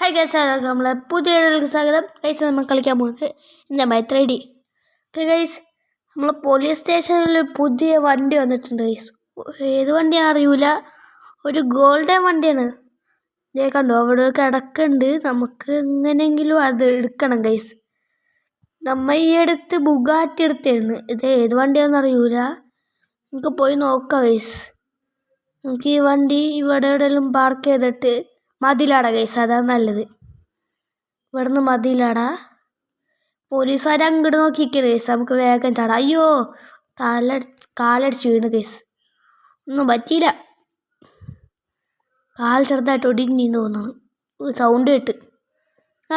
Hi guys, നമ്മളെ പുതിയ വീഡിയോയിലേക്ക് സ്വാഗതം. ഗൈസ്, നമ്മൾ കളിക്കാൻ പോകുന്നത് എൻ്റെ മൈ3D. ഗൈസ്, നമ്മൾ പോലീസ് സ്റ്റേഷനിൽ പുതിയ വണ്ടി വന്നിട്ടുണ്ട് ഗൈസ്. ഏത് വണ്ടിയാണെന്ന് അറിയില്ല, ഒരു ഗോൾഡൻ വണ്ടിയാണ്. ഇതേ കണ്ടോ, അവിടെ കിടക്കുന്നുണ്ട്. നമുക്ക് എങ്ങനെയെങ്കിലും അത് എടുക്കണം ഗൈസ്. നമ്മൾ ഈ അടുത്ത് ബുഗാറ്റി എടുത്തായിരുന്നു. ഇത് ഏത് വണ്ടിയാണെന്ന് അറിയില്ല, നമുക്ക് പോയി നോക്കാം ഗൈസ്. നമുക്ക് ഈ വണ്ടി ഇവിടെ എവിടെയെങ്കിലും പാർക്ക് ചെയ്തിട്ട് മതിലാടാ ഗൈസ്, അതാണ് നല്ലത്. ഇവിടുന്ന് മതിലാടാ. പോലീസുകാർ അങ്ങോട്ട് നോക്കിയിരിക്കണ ഗൈസ്, നമുക്ക് വേഗം ചാടാം. അയ്യോ, കാലടിച്ച് വീണ് ഗൈസ്, ഒന്നും പറ്റിയില്ല. കാൽ ചെറുതായിട്ട് ഒടിഞ്ഞിന്ന് തോന്നുന്നു, സൗണ്ട് കേട്ട്.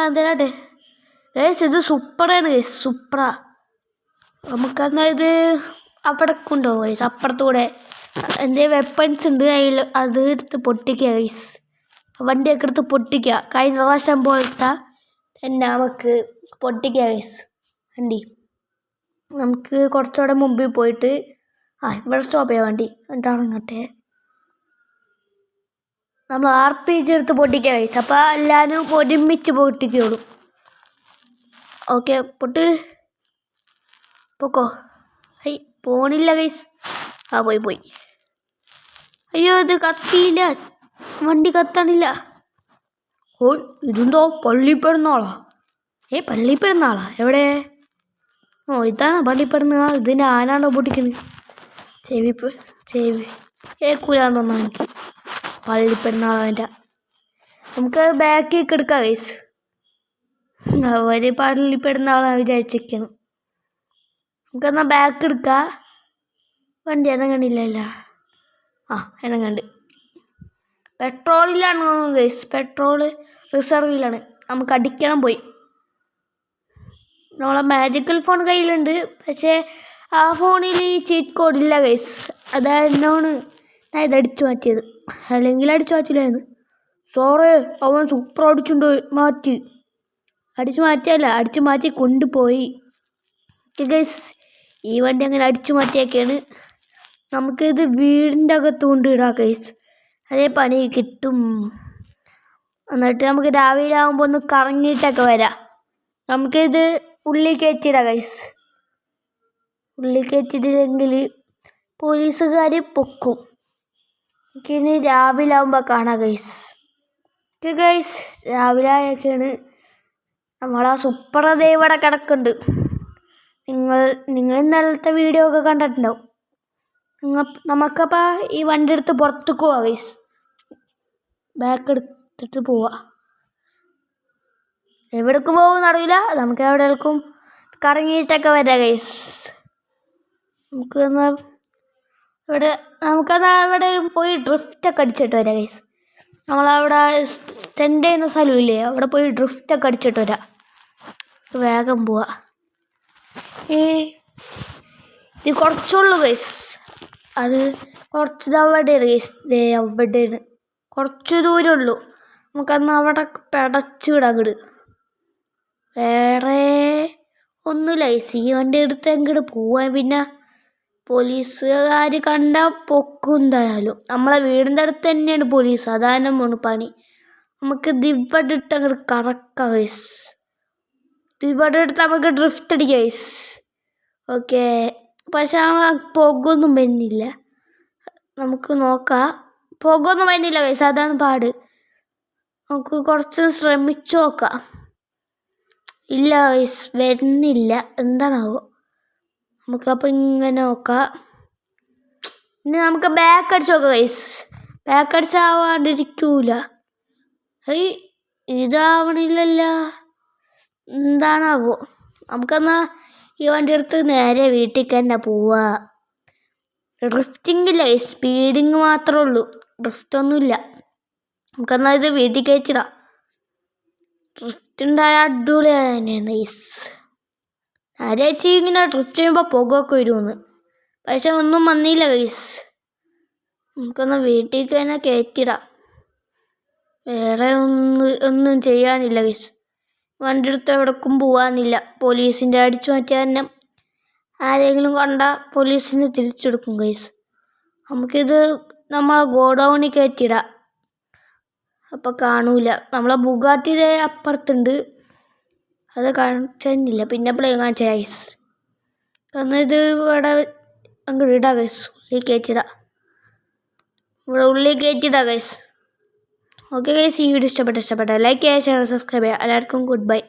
എന്തേലാട്ടെ ഗൈസ്, ഇത് സൂപ്പറാണ് ഗൈസ്, സൂപ്പറാ. നമുക്കെന്നാൽ ഇത് അവിടെ കൊണ്ടുപോകും ഗൈസ്. അപ്പുറത്തൂടെ എൻ്റെ വെപ്പൺസ് ഉണ്ട്, അതിൽ അത് എടുത്ത് പൊട്ടിക്കുക ഗൈസ്. വണ്ടിയൊക്കെ എടുത്ത് പൊട്ടിക്കുക. കഴിഞ്ഞ പ്രാവശ്യം പോലത്തെ തന്നെ നമുക്ക് പൊട്ടിക്കുക ഗൈസ് വണ്ടി. നമുക്ക് കുറച്ചുകൂടെ മുമ്പിൽ പോയിട്ട് ഇവിടെ സ്റ്റോപ്പ് ചെയ്യാം വണ്ടി. എന്നിട്ട് ഇറങ്ങട്ടെ. നമ്മൾ RPG എടുത്ത് പൊട്ടിക്കുക ഗൈസ്. അപ്പോൾ എല്ലാവരും ഒരുമിച്ച് പൊട്ടിക്കോളും. ഓക്കെ, പൊക്കോ. പോണില്ല ഗൈസ്. പോയി. അയ്യോ, ഇത് കത്തിയില്ല, വണ്ടി കത്തണില്ല. ഓ, ഇതെന്തോ പള്ളിപ്പെരുന്നാളാ? പള്ളിപ്പെരുന്നാളാ എവിടെ? ഇതാണ് പള്ളിപ്പെരുന്നാൾ. ഇതിൻ്റെ ആനാണോ പൊട്ടിക്കുന്നത്? ചെവി കേൾക്കൂലെന്ന് തോന്നാ എനിക്ക്. പള്ളിപ്പെരുന്നാളതിൻ്റെ. നമുക്ക് ബാക്കിലേക്ക് എടുക്കാം ഗൈസ്. അവർ പള്ളിപ്പെരുന്നാളാണ് വിചാരിച്ചിരിക്കണം. നമുക്കെന്നാൽ ബാക്ക് എടുക്കാം. വണ്ടി ഇറങ്ങണില്ലല്ലോ. ഇറങ്ങണ്ട്. പെട്രോളിലാണ് ഗൈസ്, പെട്രോള് റിസർവിലാണ്. നമുക്ക് അടിക്കണം പോയി. നമ്മളെ മാജിക്കൽ ഫോൺ കയ്യിലുണ്ട്, പക്ഷേ ആ ഫോണിൽ ചീറ്റ് കോഡില്ല ഗൈസ്. അതായിരുന്നാണ് ഞാൻ ഇത് അടിച്ചു മാറ്റിയത്, അല്ലെങ്കിൽ അടിച്ചു മാറ്റില്ലായിരുന്നു. സോറേ, അവൻ സൂപ്പർ അടിച്ചു മാറ്റി കൊണ്ടുപോയി ഗൈസ്. ഈ വണ്ടി അങ്ങനെ അടിച്ചു മാറ്റിയൊക്കെയാണ്. നമുക്കിത് വീടിൻ്റെ അകത്ത് കൊണ്ടിടാം ഗൈസ്, അതേ പണി കിട്ടും. എന്നിട്ട് നമുക്ക് രാവിലെ ആകുമ്പോൾ ഒന്ന് കറങ്ങിയിട്ടൊക്കെ വരാം. നമുക്കിത് ഉള്ളിൽ കയറ്റിയിടാം ഗൈസ്. ഉള്ളിൽ കയറ്റിയിട്ടില്ലെങ്കിൽ പോലീസുകാർ പൊക്കും. നമുക്കിനി രാവിലെ ആകുമ്പോൾ കാണാം ഗൈസ്. ഗൈസ്, രാവിലെ ആയൊക്കെയാണ്. നമ്മളാ സൂപ്പർ അതേ ഇവിടെ കിടക്കുന്നുണ്ട്. നിങ്ങൾ ഇന്നലത്തെ വീഡിയോ ഒക്കെ കണ്ടിട്ടുണ്ടാവും. നമുക്കപ്പോൾ ഈ വണ്ടി എടുത്ത് പുറത്തേക്ക് പോവാം ഗൈസ്. ബാക്ക് എടുത്തിട്ട് പോവാം. എവിടേക്ക് പോകുമെന്ന് അറിയില്ല. നമുക്ക് എവിടേക്കും കറങ്ങിയിട്ടൊക്കെ വരാം ഗൈസ്. നമുക്കെന്നാൽ ഇവിടെ പോയി ഡ്രിഫ്റ്റൊക്കെ അടിച്ചിട്ട് വരാം ഗൈസ്. നമ്മളവിടെ സ്റ്റെൻഡ് ചെയ്യുന്ന സ്ഥലമില്ലേ, അവിടെ പോയി ഡ്രിഫ്റ്റൊക്കെ അടിച്ചിട്ട് വരാം. വേഗം പോവാം. ഇത് കുറച്ചുള്ളൂ ഗൈസ്. അത് കുറച്ച് അവിടെയാണ് ഗൈസ്, അവിടെയാണ്, കുറച്ച് ദൂരമുള്ളൂ. നമുക്കന്ന് അവിടെ പടച്ചു വിടാം അങ്ങോട്ട്. വേറെ ഒന്നുമില്ല ഗൈസ്. ഈ വണ്ടി എടുത്ത് അങ്ങോട്ട് പോവാൻ പിന്നെ പോലീസുകാർ കണ്ടാൽ പൊക്കും എന്തായാലും. നമ്മളെ വീടിൻ്റെ അടുത്ത് തന്നെയാണ് പോലീസ്, അതാണ് പണി. നമുക്ക് ഇവിടെ ഇട്ട് അങ്ങോട്ട് കറക്കാം ഗൈസ്. ഇവിടെ എടുത്ത് നമുക്ക് ഡ്രിഫ്റ്റ് അടിക്കാം ഗൈസ്. ഓക്കെ, പക്ഷെ പുകയൊന്നും വരുന്നില്ല. നമുക്ക് നോക്കാം. പുകയൊന്നും വരുന്നില്ല ഗൈസ്, അതാണ് പാട്. നമുക്ക് കുറച്ച് ശ്രമിച്ചു നോക്കാം. ഇല്ല ഗൈസ്, വരുന്നില്ല, എന്താണാവോ. നമുക്കപ്പോൾ ഇങ്ങനെ നോക്കാം. ഇനി നമുക്ക് ബാക്ക് അടിച്ച് നോക്കാം ഗൈസ്. ബാക്ക് അടിച്ചാവാണ്ടിരിക്കൂല. ഇതാവണില്ലല്ലോ, എന്താണാവോ. നമുക്കെന്നാൽ ഈ വണ്ടി എടുത്ത് നേരെ വീട്ടിലേക്ക് തന്നെ പോവാ. ഡ്രിഫ്റ്റിംഗ് ഇല്ല, സ്പീഡിങ് മാത്രമേ ഉള്ളൂ, ഡ്രിഫ്റ്റൊന്നുമില്ല. നമുക്കെന്നാൽ ഇത് വീട്ടിൽ കയറ്റിടാം. ഡ്രിഫ്റ്റ് ഉണ്ടായ അടിപൊളിയായ തന്നെയാണ് ഗൈസ്. ആരേച്ചി ഇങ്ങനെ ഡ്രിഫ്റ്റ് ചെയ്യുമ്പോൾ പുകയൊക്കെ വരുമെന്ന്, പക്ഷെ ഒന്നും വന്നില്ല ഗൈസ്. നമുക്കൊന്ന് വീട്ടിലേക്ക് തന്നെ കയറ്റിടാം. വേറെ ഒന്നും ചെയ്യാനില്ല ഗൈസ്. വണ്ടി എടുത്ത് എവിടേക്കും പോകാനില്ല. പോലീസിൻ്റെ അടിച്ചു മാറ്റിയാൽ തന്നെ ആരെങ്കിലും കണ്ടാൽ പോലീസിന് തിരിച്ചെടുക്കും ഗൈസ്. നമുക്കിത് നമ്മളെ ഗോഡൗണിൽ കയറ്റിയിടാം. അപ്പോൾ കാണൂല. നമ്മളെ ബുഗാട്ടിയുടെ അപ്പുറത്തുണ്ട്, അത് കാണിച്ചില്ല. പിന്നെ പ്ലെയിൻ കാണിച്ച ഗൈസ്. കാരണം ഇത് ഇവിടെ അങ്ങോട്ട് ഇടാം ഗൈസ്, ഉള്ളിൽ കയറ്റിടാം, ഇവിടെ ഉള്ളിൽ കയറ്റിടാം ഗൈസ്. ഓക്കെ ഗൈസ്, ഈ വീഡിയോ ഇഷ്ടപ്പെട്ട ലൈക്ക് ചെയ്യുക, ഷെയർ, സബ്സ്ക്രൈബ് ചെയ്യുക. എല്ലാവർക്കും ഗുഡ് ബൈ.